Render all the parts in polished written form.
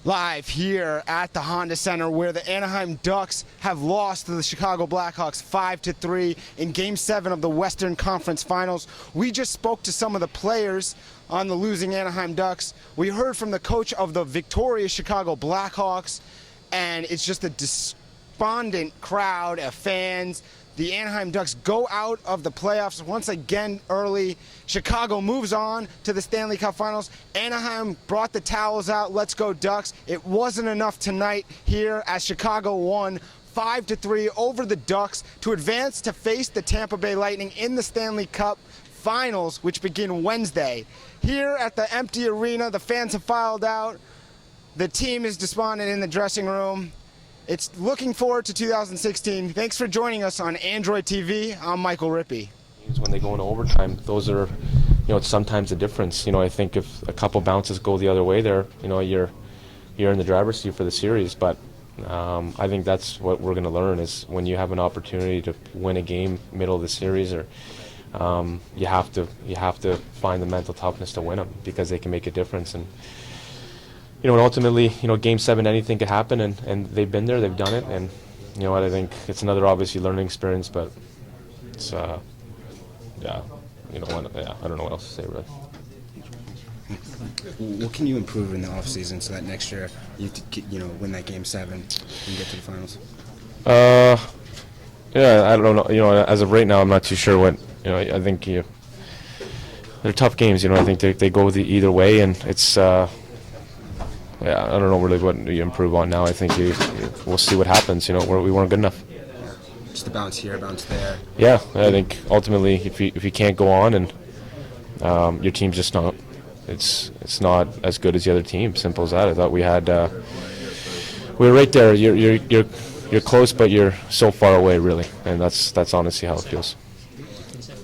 Live here at the Honda Center, where the Anaheim Ducks have lost to the Chicago Blackhawks 5-3 in Game 7 of the Western Conference Finals. We just spoke to some of the players on the losing Anaheim Ducks. We heard from the coach of the victorious Chicago Blackhawks, and it's just a despondent crowd of fans. The Anaheim Ducks go out of the playoffs once again early. Chicago moves on to the Stanley Cup Finals. Anaheim brought the towels out. Let's go Ducks. It wasn't enough tonight here as Chicago won 5-3 over the Ducks to advance to face the Tampa Bay Lightning in the Stanley Cup Finals, which begin Wednesday. Here at the empty arena, the fans have filed out. The team is despondent in the dressing room. It's looking forward to 2016. Thanks for joining us on Android TV. I'm Michael Rippey. When they go into overtime, those are, it's sometimes the difference. I think if a couple bounces go the other way there, you're in the driver's seat for the series. But I think that's what we're going to learn is when you have an opportunity to win a game middle of the series, or you have to find the mental toughness to win them because they can make a difference. And and ultimately, Game 7, anything could happen, and they've been there, they've done it, and I think it's another obviously learning experience, but it's I don't know what else to say really. What can you improve in the offseason so that next year you win that Game 7 and get to the finals? I don't know. As of right now, I'm not too sure what. I think they're tough games. I think they go either way, and it's. I don't know really what you improve on now. I think we'll see what happens. We weren't good enough. Just a bounce here, a bounce there. Yeah, I think ultimately, if you can't go on and your team's just not, it's not as good as the other team. Simple as that. I thought we were right there. You're close, but you're so far away, really, and that's honestly how it feels.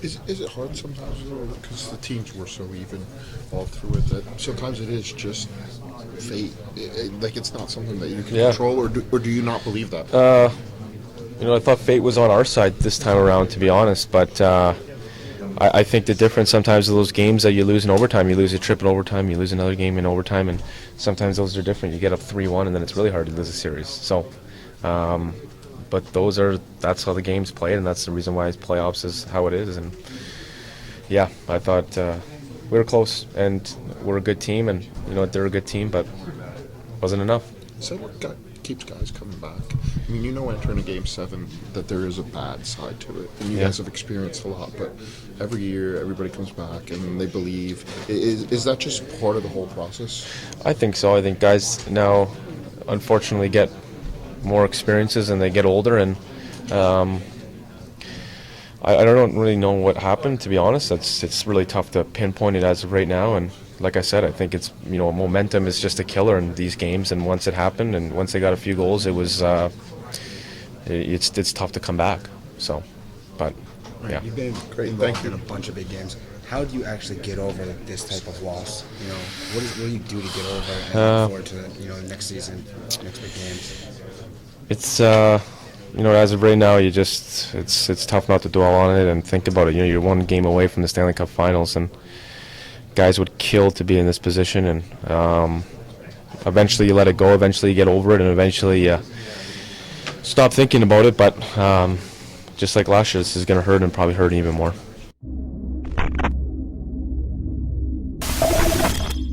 Is it hard sometimes, because the teams were so even all through it, that sometimes it is just fate? Like it's not something that you can control, or do you not believe that? I thought fate was on our side this time around, to be honest, but I think the difference sometimes of those games that you lose in overtime, you lose a trip in overtime, you lose another game in overtime, and sometimes those are different. You get up 3-1, and then it's really hard to lose a series. So, but that's how the game's played, and that's the reason why playoffs is how it is. And yeah, I thought we were close, and we're a good team, and they're a good team, but wasn't enough. So what keeps guys coming back? I mean, entering a Game 7 that there is a bad side to it, and you guys have experienced a lot, but every year everybody comes back and they believe. Is that just part of the whole process? I think so. I think guys now unfortunately get more experiences and they get older, and I don't really know what happened, to be honest. It's really tough to pinpoint it as of right now, and like I said, I think it's momentum is just a killer in these games, and once it happened and once they got a few goals, it was it's tough to come back. So, but yeah. You've been involved in a bunch of big games. How do you actually get over this type of loss? What do you do to get over and look forward to the next season, next big games? It's as of right now, it's tough not to dwell on it and think about it. You're one game away from the Stanley Cup Finals, and guys would kill to be in this position. And eventually, you let it go. Eventually, you get over it, and eventually, you stop thinking about it. But just like last year, this is going to hurt and probably hurt even more.